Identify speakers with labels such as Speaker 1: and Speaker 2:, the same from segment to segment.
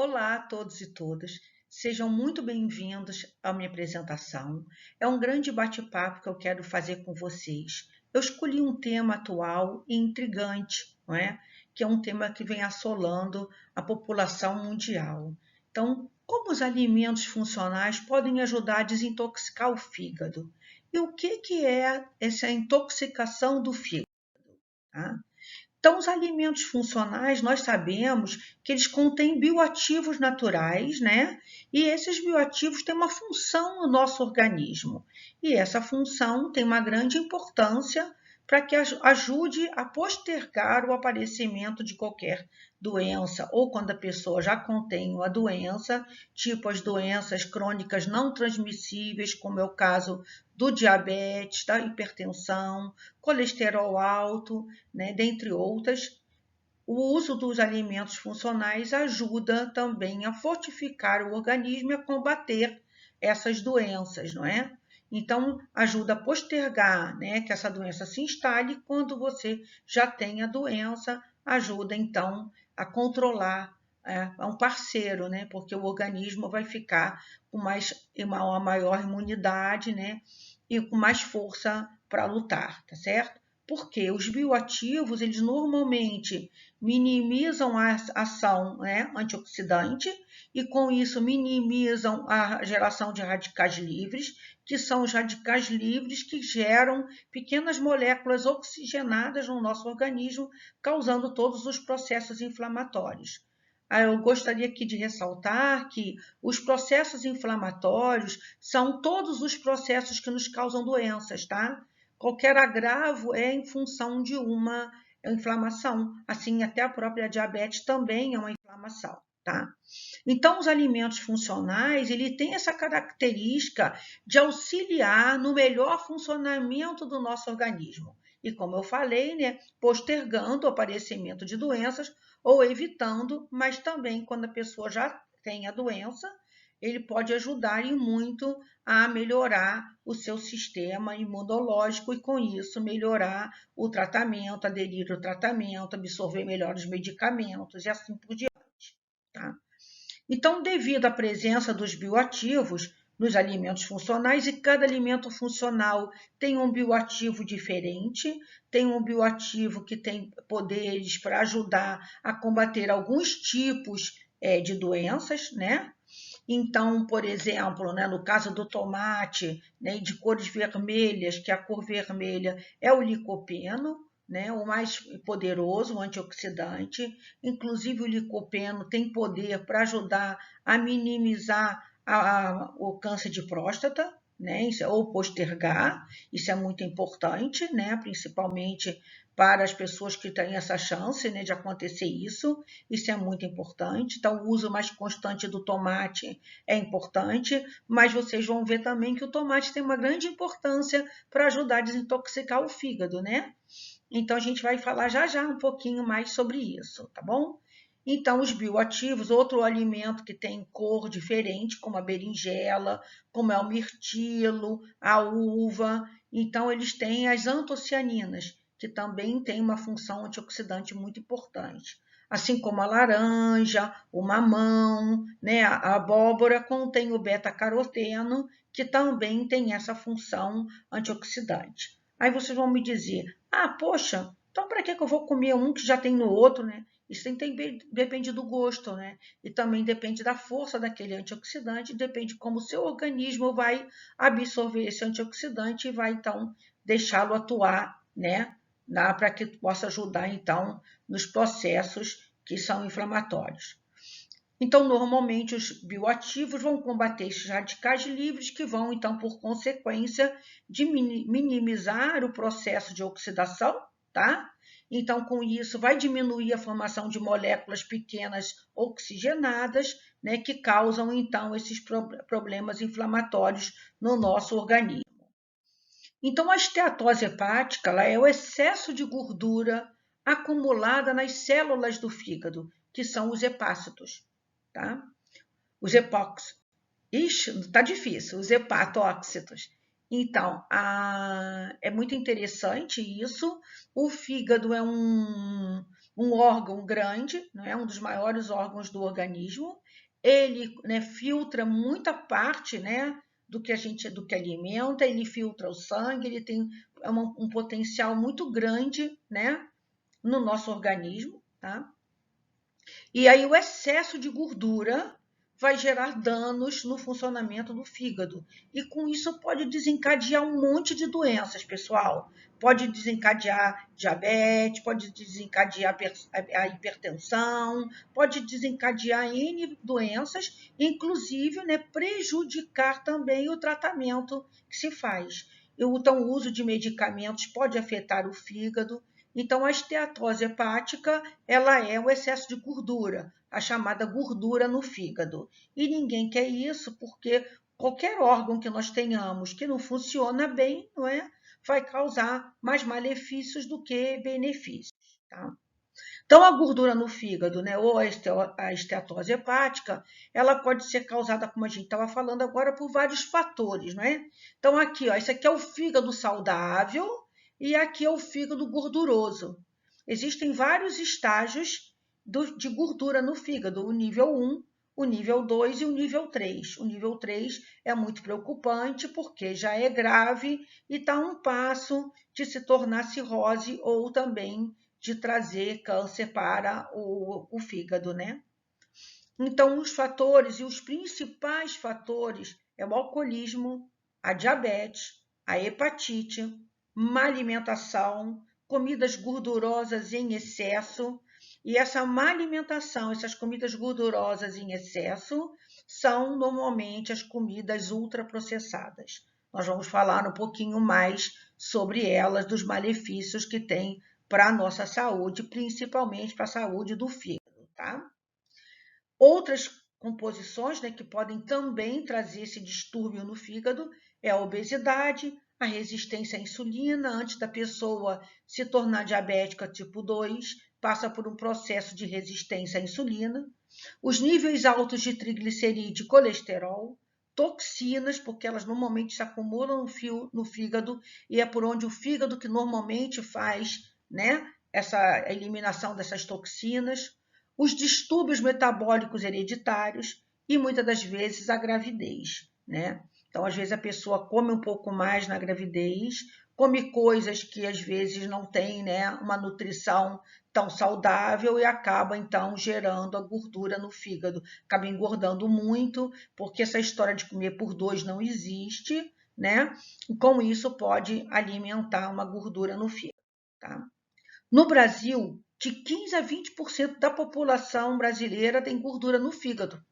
Speaker 1: Olá a todos e todas, sejam muito bem-vindos à minha apresentação. É um grande bate-papo que eu quero fazer com vocês. Eu escolhi um tema atual e intrigante, não é? Que é um tema que vem assolando a população mundial. Então, como os alimentos funcionais podem ajudar a desintoxicar o fígado? E o que é essa intoxicação do fígado? Tá? Então, os alimentos funcionais, nós sabemos que eles contêm bioativos naturais, né? E esses bioativos têm uma função no nosso organismo. E essa função tem uma grande importância para que ajude a postergar o aparecimento de qualquer doença, ou quando a pessoa já contém uma doença, tipo as doenças crônicas não transmissíveis, como é o caso do diabetes, da hipertensão, colesterol alto, né, dentre outras. O uso dos alimentos funcionais ajuda também a fortificar o organismo e a combater essas doenças, não é? Então, ajuda a postergar, né, que essa doença se instale. Quando você já tem a doença, ajuda então a controlar, a um parceiro, né? Porque o organismo vai ficar com uma maior imunidade, né? E com mais força para lutar, tá certo? Porque os bioativos, eles normalmente minimizam a ação, né, antioxidante e com isso minimizam a geração de radicais livres, que são os radicais livres que geram pequenas moléculas oxigenadas no nosso organismo, causando todos os processos inflamatórios. Eu gostaria aqui de ressaltar que os processos inflamatórios são todos os processos que nos causam doenças, tá? Qualquer agravo é em função de uma inflamação. Assim, até a própria diabetes também é uma inflamação, tá? Então, os alimentos funcionais, ele tem essa característica de auxiliar no melhor funcionamento do nosso organismo. E como eu falei, né, postergando o aparecimento de doenças ou evitando, mas também quando a pessoa já tem a doença, ele pode ajudar e muito a melhorar o seu sistema imunológico e com isso melhorar o tratamento, aderir ao tratamento, absorver melhor os medicamentos e assim por diante. Tá? Então, devido à presença dos bioativos nos alimentos funcionais, e cada alimento funcional tem um bioativo diferente, tem um bioativo que tem poderes para ajudar a combater alguns tipos de doenças, né? Então, por exemplo, né, no caso do tomate, né, de cores vermelhas, que a cor vermelha é o licopeno, né, o mais poderoso, o antioxidante. Inclusive, o licopeno tem poder para ajudar a minimizar o câncer de próstata, né, ou postergar, isso é muito importante, né, principalmente para as pessoas que têm essa chance, né, de acontecer isso é muito importante. Então, o uso mais constante do tomate é importante, mas vocês vão ver também que o tomate tem uma grande importância para ajudar a desintoxicar o fígado, né? Então, a gente vai falar já já um pouquinho mais sobre isso, tá bom? Então, os bioativos, outro alimento que tem cor diferente, como a berinjela, como é o mirtilo, a uva. Então, eles têm as antocianinas, que também têm uma função antioxidante muito importante. Assim como a laranja, o mamão, né? A abóbora contém o beta-caroteno, que também tem essa função antioxidante. Aí vocês vão me dizer, poxa, então para que eu vou comer um que já tem no outro, né? Isso depende do gosto, né? E também depende da força daquele antioxidante, depende como o seu organismo vai absorver esse antioxidante e vai, então, deixá-lo atuar, né? Para que possa ajudar, então, nos processos que são inflamatórios. Então, normalmente, os bioativos vão combater esses radicais livres que vão, então, por consequência, de minimizar o processo de oxidação, tá? Então, com isso, vai diminuir a formação de moléculas pequenas oxigenadas, né, que causam, então, esses problemas inflamatórios no nosso organismo. Então, a esteatose hepática ela é o excesso de gordura acumulada nas células do fígado, que são os hepácitos, tá? Os hepóxitos. Ixi, tá difícil, os hepatóxitos. Então, é muito interessante isso. O fígado é um órgão grande, não é? Um dos maiores órgãos do organismo. Ele, né, filtra muita parte, né, do que alimenta, ele filtra o sangue, ele tem um potencial muito grande, né, no nosso organismo, tá? E aí o excesso de gordura vai gerar danos no funcionamento do fígado. E com isso pode desencadear um monte de doenças, pessoal. Pode desencadear diabetes, pode desencadear a hipertensão, pode desencadear N doenças, inclusive, né, prejudicar também o tratamento que se faz. Então, o uso de medicamentos pode afetar o fígado. Então, a esteatose hepática, ela é o excesso de gordura, a chamada gordura no fígado. E ninguém quer isso, porque qualquer órgão que nós tenhamos que não funciona bem, não é? Vai causar mais malefícios do que benefícios, tá? Então, a gordura no fígado, né, ou a esteatose hepática, ela pode ser causada, como a gente estava falando agora, por vários fatores, não é? Então, aqui, ó, esse aqui é o fígado saudável e aqui é o fígado gorduroso. Existem vários estágios de gordura no fígado, o nível 1, o nível 2 e o nível 3. O nível 3 é muito preocupante porque já é grave e está a um passo de se tornar cirrose ou também de trazer câncer para o fígado, né? Então, os fatores e os principais fatores é o alcoolismo, a diabetes, a hepatite, má alimentação, comidas gordurosas em excesso. E essa má alimentação, essas comidas gordurosas em excesso, são normalmente as comidas ultraprocessadas. Nós vamos falar um pouquinho mais sobre elas, dos malefícios que tem para a nossa saúde, principalmente para a saúde do fígado, tá? Outras composições, né, que podem também trazer esse distúrbio no fígado é a obesidade, a resistência à insulina, antes da pessoa se tornar diabética tipo 2, passa por um processo de resistência à insulina, os níveis altos de triglicerídeo e colesterol, toxinas, porque elas normalmente se acumulam no fígado e é por onde o fígado que normalmente faz, né, essa eliminação dessas toxinas, os distúrbios metabólicos hereditários e muitas das vezes a gravidez, né? Então, às vezes a pessoa come um pouco mais na gravidez, come coisas que às vezes não tem, né, uma nutrição tão saudável e acaba então gerando a gordura no fígado, acaba engordando muito, porque essa história de comer por dois não existe, né? E com isso pode alimentar uma gordura no fígado, tá? No Brasil, de 15 a 20% da população brasileira tem gordura no fígado.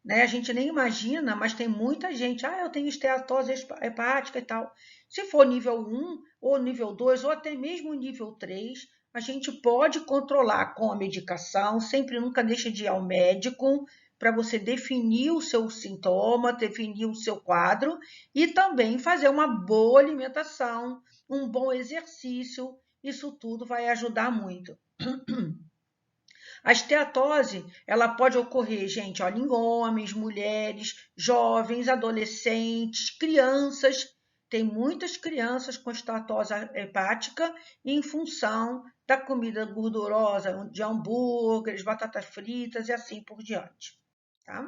Speaker 1: Né? A gente nem imagina, mas tem muita gente. Ah, eu tenho esteatose hepática e tal. Se for nível 1, ou nível 2, ou até mesmo nível 3, a gente pode controlar com a medicação. Sempre nunca deixe de ir ao médico para você definir o seu sintoma, definir o seu quadro e também fazer uma boa alimentação, um bom exercício. Isso tudo vai ajudar muito. A esteatose, ela pode ocorrer, gente, olha, em homens, mulheres, jovens, adolescentes, crianças. Tem muitas crianças com esteatose hepática em função da comida gordurosa, de hambúrgueres, batatas fritas e assim por diante, tá?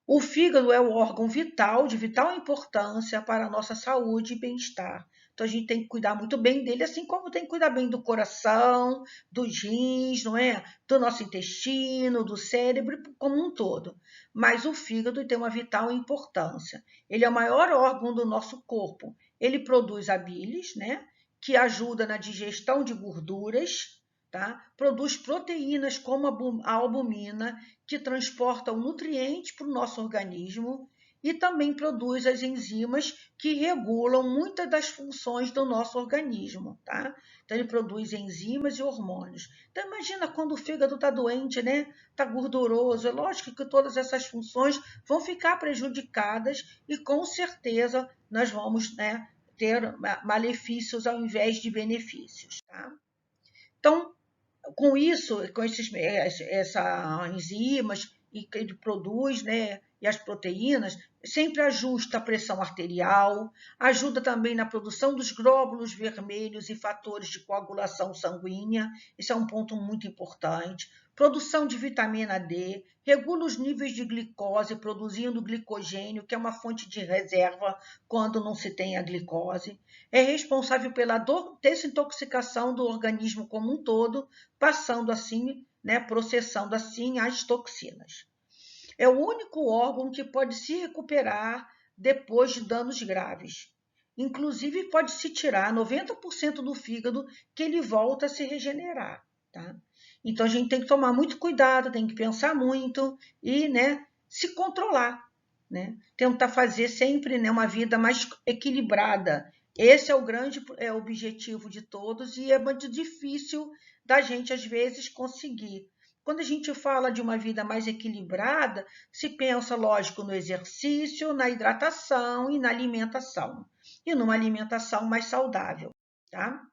Speaker 1: O fígado é o órgão vital, de vital importância para a nossa saúde e bem-estar. Então, a gente tem que cuidar muito bem dele, assim como tem que cuidar bem do coração, dos rins, não é? Do nosso intestino, do cérebro, como um todo. Mas o fígado tem uma vital importância. Ele é o maior órgão do nosso corpo. Ele produz a bilis, né? Que ajuda na digestão de gorduras, tá? Produz proteínas como a albumina, que transportam nutrientes para o nosso organismo e também produz as enzimas que regulam muitas das funções do nosso organismo, tá? Então, ele produz enzimas e hormônios. Então, imagina quando o fígado está doente, né? Está gorduroso. É lógico que todas essas funções vão ficar prejudicadas e, com certeza, nós vamos, né, ter malefícios ao invés de benefícios, tá? Então, com isso, com essas enzimas e que ele produz, né, e as proteínas, sempre ajusta a pressão arterial, ajuda também na produção dos glóbulos vermelhos e fatores de coagulação sanguínea, esse é um ponto muito importante. Produção de vitamina D, regula os níveis de glicose, produzindo glicogênio, que é uma fonte de reserva quando não se tem a glicose. É responsável pela desintoxicação do organismo como um todo, passando assim, né, processando assim as toxinas. É o único órgão que pode se recuperar depois de danos graves. Inclusive, pode-se tirar 90% do fígado que ele volta a se regenerar. Tá? Então, a gente tem que tomar muito cuidado, tem que pensar muito e, né, se controlar. Né? Tentar fazer sempre, né, uma vida mais equilibrada. Esse é o grande objetivo de todos e é muito difícil da gente, às vezes, conseguir. Quando a gente fala de uma vida mais equilibrada, se pensa, lógico, no exercício, na hidratação e na alimentação. E numa alimentação mais saudável, tá?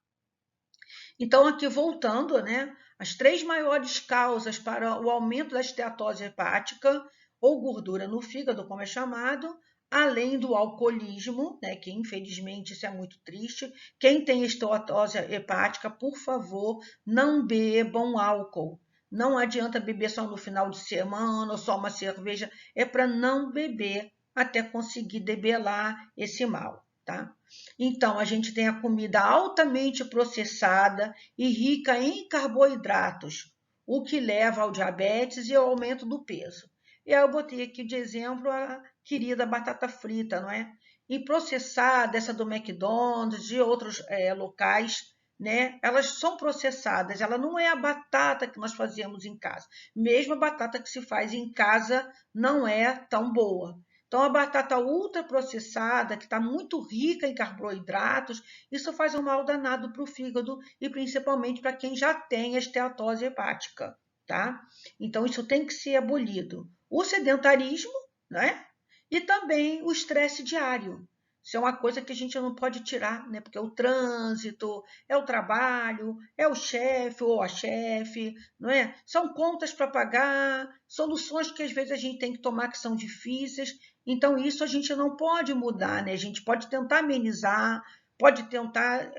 Speaker 1: Então, aqui voltando, né? As 3 maiores causas para o aumento da esteatose hepática, ou gordura no fígado, como é chamado, além do alcoolismo, né? Que infelizmente isso é muito triste. Quem tem esteatose hepática, por favor, não bebam álcool. Não adianta beber só no final de semana ou só uma cerveja, é para não beber até conseguir debelar esse mal, tá? Então, a gente tem a comida altamente processada e rica em carboidratos, o que leva ao diabetes e ao aumento do peso. E aí eu botei aqui de exemplo a querida batata frita, não é? E processada, essa do McDonald's, de outros locais, né? Elas são processadas, ela não é a batata que nós fazemos em casa. Mesmo a batata que se faz em casa não é tão boa. Então, a batata ultraprocessada, que está muito rica em carboidratos, isso faz um mal danado para o fígado e principalmente para quem já tem esteatose hepática, tá? Então, isso tem que ser abolido. O sedentarismo, né? E também o estresse diário. Isso é uma coisa que a gente não pode tirar, né? Porque é o trânsito, é o trabalho, é o chefe ou a chefe, não é? São contas para pagar, soluções que às vezes a gente tem que tomar que são difíceis. Então, isso a gente não pode mudar, né? A gente pode tentar amenizar, pode tentar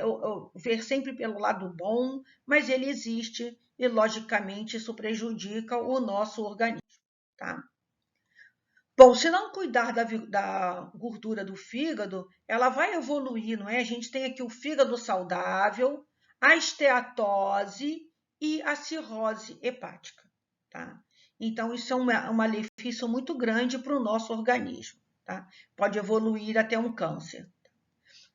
Speaker 1: ver sempre pelo lado bom, mas ele existe e, logicamente, isso prejudica o nosso organismo, tá? Bom, se não cuidar da gordura do fígado, ela vai evoluir, não é? A gente tem aqui o fígado saudável, a esteatose e a cirrose hepática, tá? Então, isso é um malefício muito grande para o nosso organismo, tá? Pode evoluir até um câncer.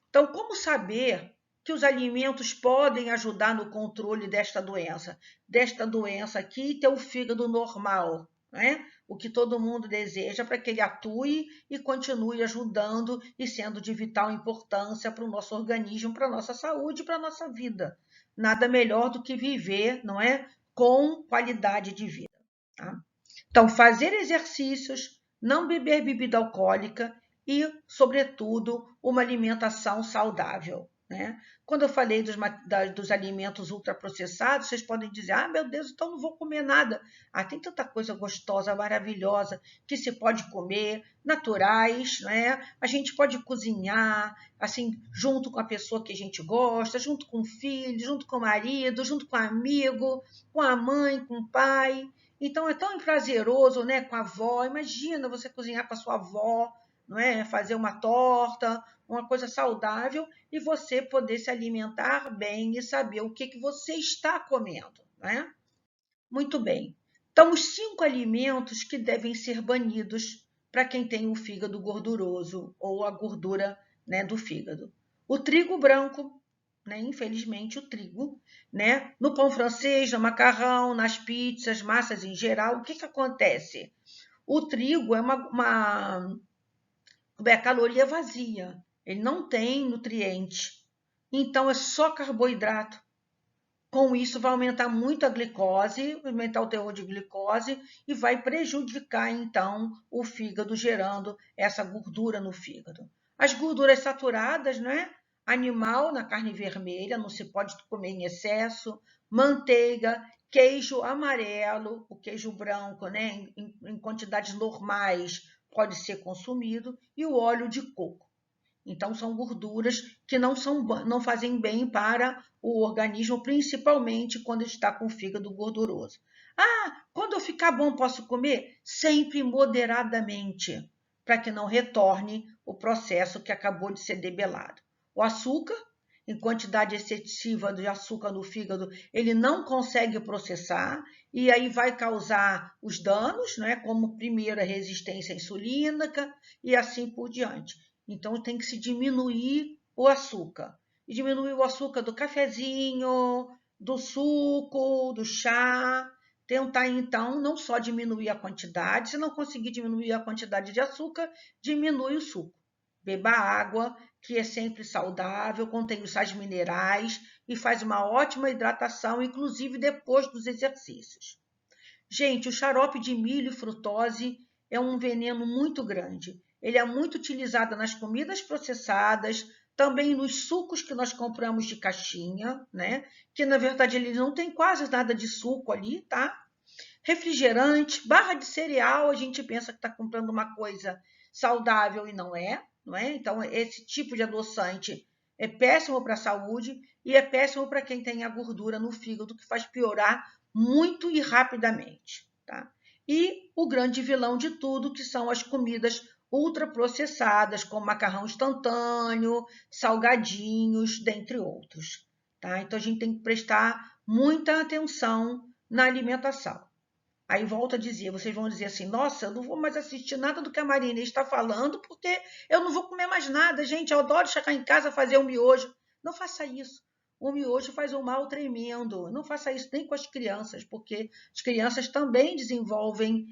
Speaker 1: Então, como saber que os alimentos podem ajudar no controle desta doença? Desta doença aqui, ter o fígado normal, né? O que todo mundo deseja para que ele atue e continue ajudando e sendo de vital importância para o nosso organismo, para a nossa saúde, para a nossa vida. Nada melhor do que viver, não é? Com qualidade de vida. Tá? Então, fazer exercícios, não beber bebida alcoólica e, sobretudo, uma alimentação saudável. Né? Quando eu falei dos alimentos ultraprocessados, vocês podem dizer, ah, meu Deus, então não vou comer nada. Ah, tem tanta coisa gostosa, maravilhosa, que se pode comer, naturais, né? A gente pode cozinhar, assim, junto com a pessoa que a gente gosta, junto com o filho, junto com o marido, junto com o amigo, com a mãe, com o pai. Então é tão prazeroso, né, com a avó. Imagina você cozinhar para sua avó, não é? Fazer uma torta, uma coisa saudável e você poder se alimentar bem e saber o que você está comendo, né? Muito bem. Então, os 5 alimentos que devem ser banidos para quem tem o fígado gorduroso ou a gordura, né, do fígado. O trigo branco, né, infelizmente o trigo, né, no pão francês, no macarrão, nas pizzas, massas em geral, o que acontece? O trigo é uma caloria vazia, ele não tem nutriente, então é só carboidrato. Com isso, vai aumentar muito a glicose, aumentar o teor de glicose e vai prejudicar, então, o fígado, gerando essa gordura no fígado. As gorduras saturadas, né? Animal na carne vermelha, não se pode comer em excesso. Manteiga, Queijo amarelo, o queijo branco, né, em quantidades normais, pode ser consumido, e o óleo de coco. Então, são gorduras que não fazem bem para o organismo, principalmente quando está com o fígado gorduroso. Ah, quando eu ficar bom, posso comer? Sempre moderadamente, para que não retorne o processo que acabou de ser debelado. O açúcar, em quantidade excessiva de açúcar no fígado, ele não consegue processar e aí vai causar os danos, né, como primeiro a resistência insulínica e assim por diante. Então tem que se diminuir o açúcar. E diminuir o açúcar do cafezinho, do suco, do chá. Tentar, então, não só diminuir a quantidade, se não conseguir diminuir a quantidade de açúcar, diminui o suco. Beba água, que é sempre saudável, contém os sais minerais e faz uma ótima hidratação, inclusive depois dos exercícios. Gente, o xarope de milho e frutose é um veneno muito grande. Ele é muito utilizado nas comidas processadas, também nos sucos que nós compramos de caixinha, né? Que na verdade ele não tem quase nada de suco ali, tá? Refrigerante, barra de cereal, a gente pensa que está comprando uma coisa saudável e não é, não é? Então, esse tipo de adoçante é péssimo para a saúde e é péssimo para quem tem a gordura no fígado, que faz piorar muito e rapidamente, tá? E o grande vilão de tudo, que são as comidas ultraprocessadas, como macarrão instantâneo, salgadinhos, dentre outros, tá? Então, a gente tem que prestar muita atenção na alimentação. Aí volto a dizer, vocês vão dizer assim, nossa, eu não vou mais assistir nada do que a Marina está falando, porque eu não vou comer mais nada, gente, eu adoro chegar em casa e fazer um miojo. Não faça isso. O miojo faz um mal tremendo. Não faça isso nem com as crianças, porque as crianças também desenvolvem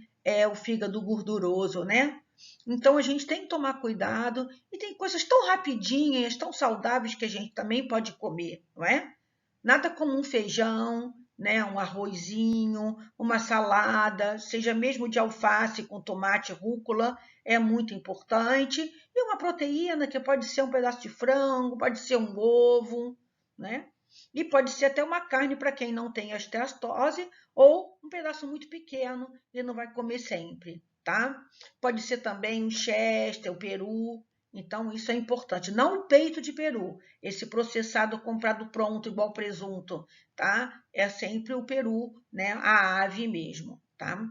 Speaker 1: o fígado gorduroso, né? Então a gente tem que tomar cuidado e tem coisas tão rapidinhas, tão saudáveis que a gente também pode comer, não é? Nada como um feijão, né, um arrozinho, uma salada, seja mesmo de alface com tomate e rúcula, é muito importante. E uma proteína, que pode ser um pedaço de frango, pode ser um ovo, né? E pode ser até uma carne para quem não tem esteatose, ou um pedaço muito pequeno e não vai comer sempre, tá? Pode ser também um chester, o peru. Então, isso é importante. Não o peito de peru, esse processado comprado pronto, igual presunto, tá? É sempre o peru, né? A ave mesmo, tá?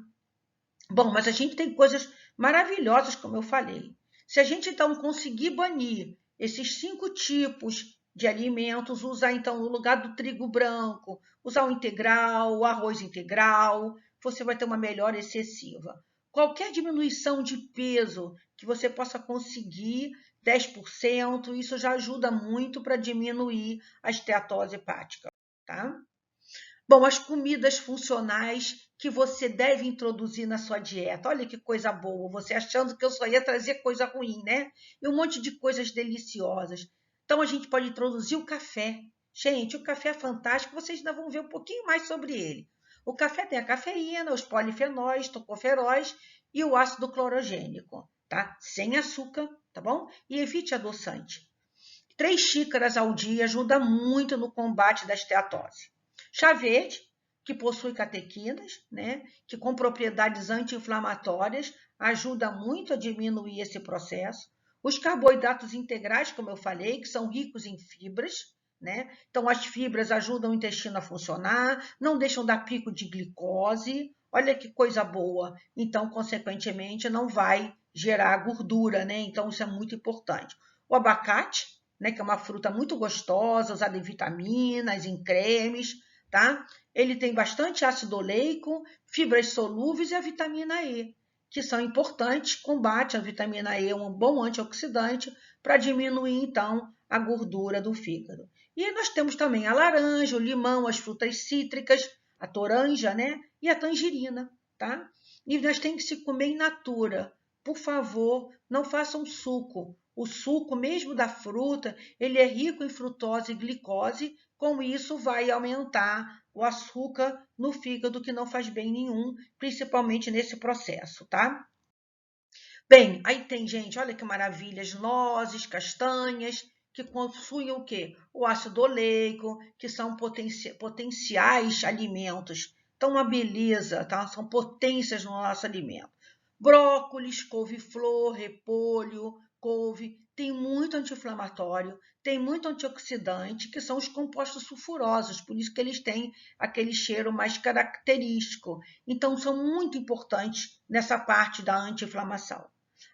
Speaker 1: Bom, mas a gente tem coisas maravilhosas, como eu falei. Se a gente então conseguir banir esses 5 tipos de alimentos, usar então no lugar do trigo branco, usar o integral, o arroz integral, você vai ter uma melhora excessiva. Qualquer diminuição de peso que você possa conseguir, 10%, isso já ajuda muito para diminuir a esteatose hepática, tá? Bom, as comidas funcionais que você deve introduzir na sua dieta. Olha que coisa boa, você achando que eu só ia trazer coisa ruim, né? E um monte de coisas deliciosas. Então a gente pode introduzir o café. Gente, o café é fantástico, vocês ainda vão ver um pouquinho mais sobre ele. O café tem a cafeína, os polifenóis, tocoferóis e o ácido clorogênico, tá? Sem açúcar, tá bom? E evite adoçante. 3 xícaras ao dia ajuda muito no combate da esteatose. Chá verde, que possui catequinas, né, que com propriedades anti-inflamatórias, ajuda muito a diminuir esse processo. Os carboidratos integrais, como eu falei, que são ricos em fibras, né? Então, as fibras ajudam o intestino a funcionar, não deixam dar pico de glicose. Olha que coisa boa. Então, consequentemente, não vai gerar gordura, né? Então, isso é muito importante. O abacate, né, que é uma fruta muito gostosa, usada em vitaminas, em cremes, tá? Ele tem bastante ácido oleico, fibras solúveis e a vitamina E, que são importantes, combate a vitamina E, um bom antioxidante, para diminuir, então, a gordura do fígado. E nós temos também a laranja, o limão, as frutas cítricas, a toranja, né? E a tangerina, tá? E nós temos que se comer in natura. Por favor, não façam suco. O suco, mesmo da fruta, ele é rico em frutose e glicose, com isso vai aumentar o açúcar no fígado, que não faz bem nenhum, principalmente nesse processo, tá? Bem, aí tem, gente, olha que maravilha, as nozes, castanhas, que possuem o quê? O ácido oleico, que são potenciais alimentos. Então, uma beleza, tá? São potências no nosso alimento. Brócolis, couve-flor, repolho, couve, tem muito anti-inflamatório, tem muito antioxidante, que são os compostos sulfurosos, por isso que eles têm aquele cheiro mais característico. Então, são muito importantes nessa parte da anti-inflamação.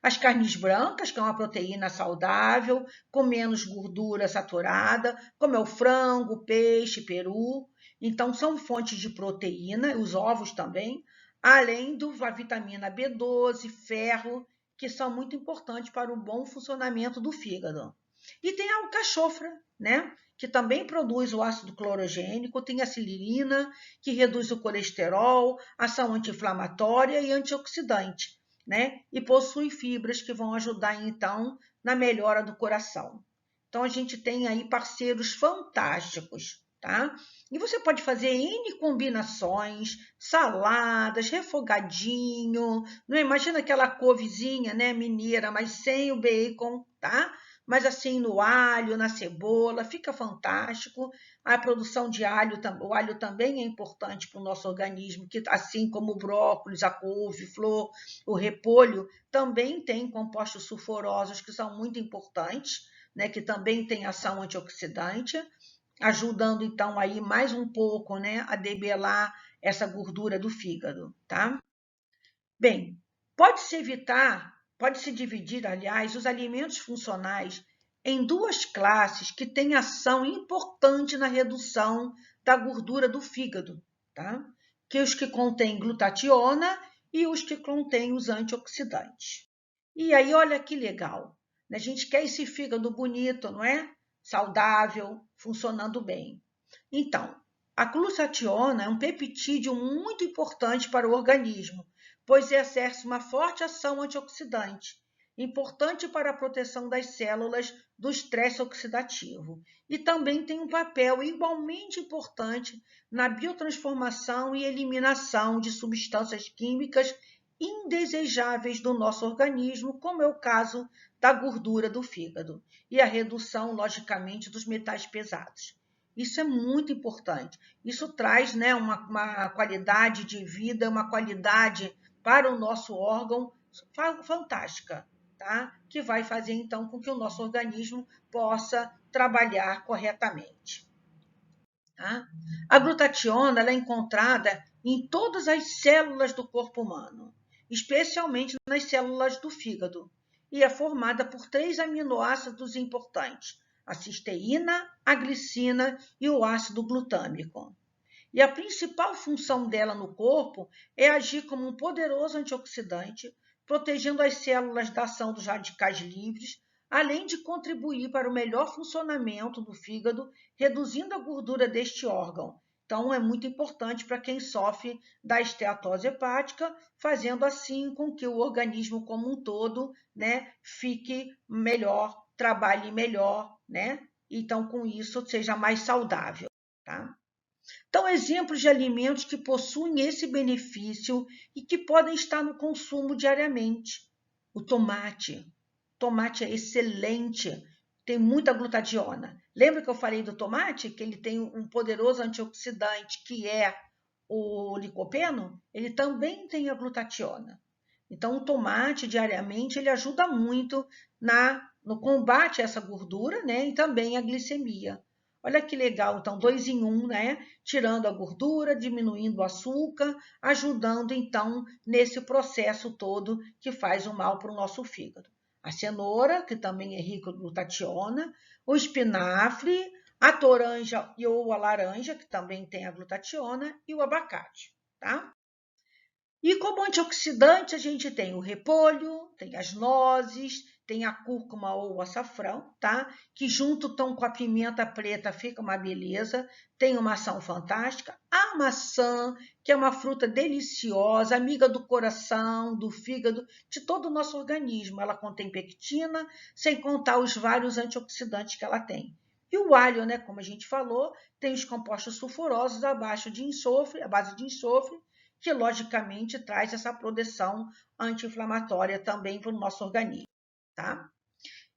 Speaker 1: As carnes brancas, que é uma proteína saudável, com menos gordura saturada, como é o frango, peixe, peru. Então, são fontes de proteína, os ovos também, além da vitamina B12, ferro, que são muito importantes para o bom funcionamento do fígado. E tem a alcachofra, né? Que também produz o ácido clorogênico, tem a cilerina, que reduz o colesterol, ação anti-inflamatória e antioxidante, né? E possui fibras que vão ajudar, então, na melhora do coração. Então, a gente tem aí parceiros fantásticos, tá? E você pode fazer N combinações, saladas, refogadinho, não é? Imagina aquela couvezinha, né, mineira, mas sem o bacon, tá? Mas assim no alho, na cebola, fica fantástico. A produção de alho, o alho também é importante para o nosso organismo, que assim como o brócolis, a couve-flor, o repolho, também tem compostos sulfurosos que são muito importantes, né, que também tem ação antioxidante, ajudando então aí mais um pouco, né, a debelar essa gordura do fígado, tá? Bem, pode-se dividir, aliás, os alimentos funcionais em duas classes que têm ação importante na redução da gordura do fígado, tá? Que os que contêm glutationa e os que contêm os antioxidantes. E aí, olha que legal, né? A gente quer esse fígado bonito, não é? Saudável, funcionando bem. Então, a glutationa é um peptídeo muito importante para o organismo, pois exerce uma forte ação antioxidante, importante para a proteção das células do estresse oxidativo, e também tem um papel igualmente importante na biotransformação e eliminação de substâncias químicas indesejáveis do nosso organismo, como é o caso da gordura do fígado, e a redução, logicamente, dos metais pesados. Isso é muito importante. Isso traz, né, uma qualidade de vida, uma qualidade para o nosso órgão fantástica, tá? Que vai fazer, então, com que o nosso organismo possa trabalhar corretamente. Tá? A glutationa ela é encontrada em todas as células do corpo humano, especialmente nas células do fígado, e é formada por 3 aminoácidos importantes: a cisteína, a glicina e o ácido glutâmico. E a principal função dela no corpo é agir como um poderoso antioxidante, protegendo as células da ação dos radicais livres, além de contribuir para o melhor funcionamento do fígado, reduzindo a gordura deste órgão. Então, é muito importante para quem sofre da esteatose hepática, fazendo assim com que o organismo como um todo, né, fique melhor, trabalhe melhor, né? Então, com isso, seja mais saudável, tá? Então, exemplos de alimentos que possuem esse benefício e que podem estar no consumo diariamente. O tomate. O tomate é excelente, tem muita glutationa. Lembra que eu falei do tomate? Que ele tem um poderoso antioxidante, que é o licopeno? Ele também tem a glutationa. Então, o tomate, diariamente, ele ajuda muito no combate a essa gordura, né? E também a glicemia. Olha que legal, então, 2 em 1, né? Tirando a gordura, diminuindo o açúcar, ajudando, então, nesse processo todo que faz o mal para o nosso fígado. A cenoura, que também é rica em glutationa, o espinafre, a toranja ou a laranja, que também tem a glutationa, e o abacate, tá? E como antioxidante, a gente tem o repolho, tem as nozes, tem a cúrcuma ou o açafrão, tá? Que junto estão com a pimenta preta fica uma beleza, tem uma ação fantástica. A maçã, que é uma fruta deliciosa, amiga do coração, do fígado, de todo o nosso organismo. Ela contém pectina, sem contar os vários antioxidantes que ela tem. E o alho, né, como a gente falou, tem os compostos sulfurosos à base de enxofre, que logicamente traz essa proteção anti-inflamatória também para o nosso organismo, tá?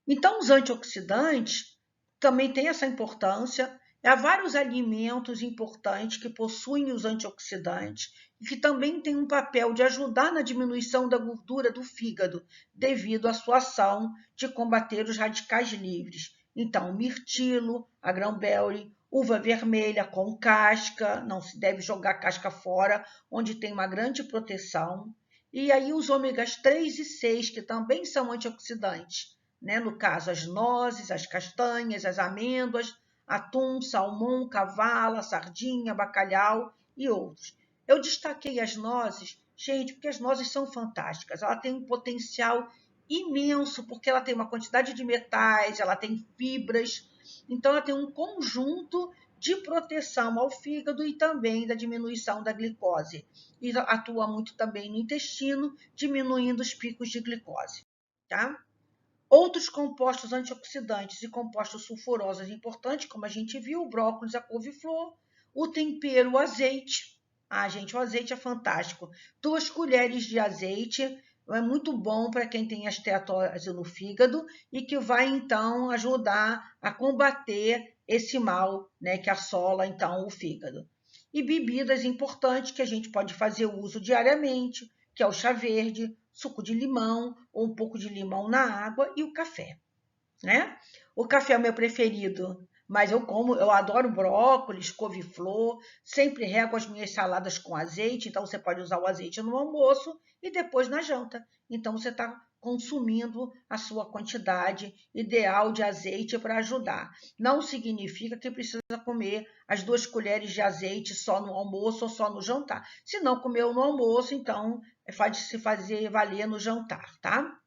Speaker 1: Então, os antioxidantes também tem essa importância. Há vários alimentos importantes que possuem os antioxidantes e que também têm um papel de ajudar na diminuição da gordura do fígado, devido à sua ação de combater os radicais livres. Então, mirtilo, a grão-belly, uva vermelha com casca, não se deve jogar casca fora, onde tem uma grande proteção. E aí os ômegas 3 e 6, que também são antioxidantes, né? No caso, as nozes, as castanhas, as amêndoas, atum, salmão, cavala, sardinha, bacalhau e outros. Eu destaquei as nozes, gente, porque as nozes são fantásticas. Ela tem um potencial imenso, porque ela tem uma quantidade de metais, ela tem fibras, então ela tem um conjunto de proteção ao fígado e também da diminuição da glicose. E atua muito também no intestino, diminuindo os picos de glicose, tá? Outros compostos antioxidantes e compostos sulfurosos importantes, como a gente viu, o brócolis, a couve-flor, o tempero, o azeite. Ah, gente, o azeite é fantástico. 2 colheres de azeite é muito bom para quem tem esteatose no fígado e que vai, então, ajudar a combater esse mal, né, que assola, então, o fígado. E bebidas importantes que a gente pode fazer uso diariamente, que é o chá verde, suco de limão ou um pouco de limão na água e o café, né? O café é o meu preferido, mas eu adoro brócolis, couve-flor, sempre rego as minhas saladas com azeite, então você pode usar o azeite no almoço e depois na janta. Então você está consumindo a sua quantidade ideal de azeite para ajudar. Não significa que precisa comer as 2 colheres de azeite só no almoço ou só no jantar. Se não comeu no almoço, então pode se fazer valer no jantar, tá?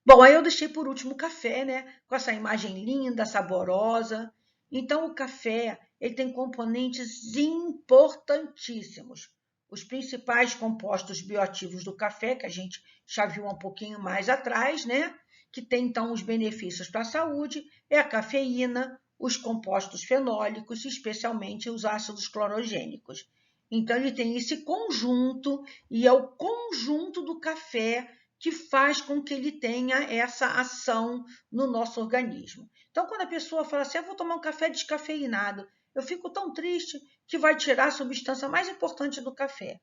Speaker 1: Bom, aí eu deixei por último o café, né? Com essa imagem linda, saborosa. Então, o café, ele tem componentes importantíssimos. Os principais compostos bioativos do café, que a gente já viu um pouquinho mais atrás, né? Que tem, então, os benefícios para a saúde, é a cafeína, os compostos fenólicos, especialmente os ácidos clorogênicos. Então, ele tem esse conjunto, e é o conjunto do café que faz com que ele tenha essa ação no nosso organismo. Então, quando a pessoa fala assim, eu vou tomar um café descafeinado, eu fico tão triste que vai tirar a substância mais importante do café.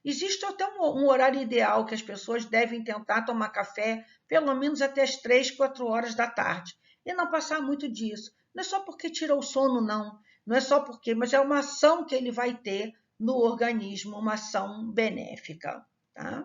Speaker 1: Existe até um horário ideal que as pessoas devem tentar tomar café pelo menos até as 3, 4 horas da tarde e não passar muito disso. Não é só porque tira o sono, não. Não é só porque, mas é uma ação que ele vai ter no organismo, uma ação benéfica, tá?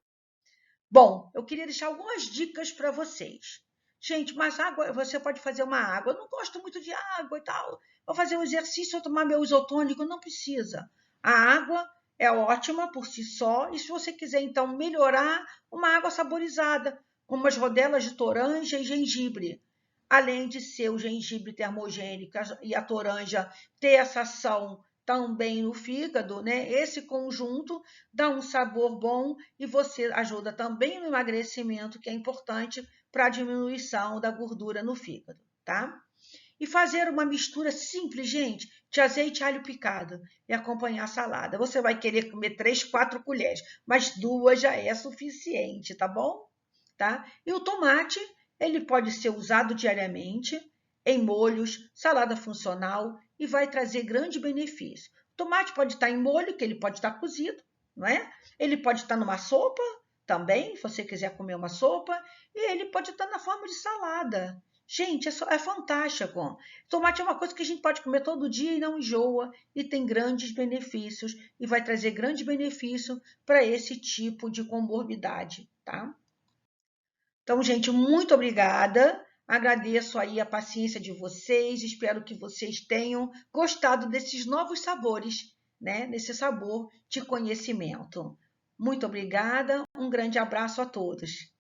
Speaker 1: Bom, eu queria deixar algumas dicas para vocês. Gente, mas água, você pode fazer uma água. Eu não gosto muito de água e tal. Vou fazer um exercício, vou tomar meu isotônico. Não precisa. A água é ótima por si só. E se você quiser, então, melhorar, uma água saborizada, com umas rodelas de toranja e gengibre. Além de ser o gengibre termogênico e a toranja ter essa ação também no fígado, né? Esse conjunto dá um sabor bom e você ajuda também no emagrecimento, que é importante para a diminuição da gordura no fígado, tá? E fazer uma mistura simples, gente, de azeite e alho picado e acompanhar a salada. Você vai querer comer 3, 4 colheres, mas 2 já é suficiente, tá bom? Tá? E o tomate, ele pode ser usado diariamente em molhos, salada funcional e vai trazer grande benefício. O tomate pode estar em molho, que ele pode estar cozido, não é? Ele pode estar numa sopa também, se você quiser comer uma sopa, e ele pode estar na forma de salada. Gente, é fantástico. Tomate é uma coisa que a gente pode comer todo dia e não enjoa, e tem grandes benefícios, e vai trazer grande benefício para esse tipo de comorbidade, tá? Então, gente, muito obrigada. Agradeço aí a paciência de vocês. Espero que vocês tenham gostado desses novos sabores, né? Nesse sabor de conhecimento. Muito obrigada. Um grande abraço a todos.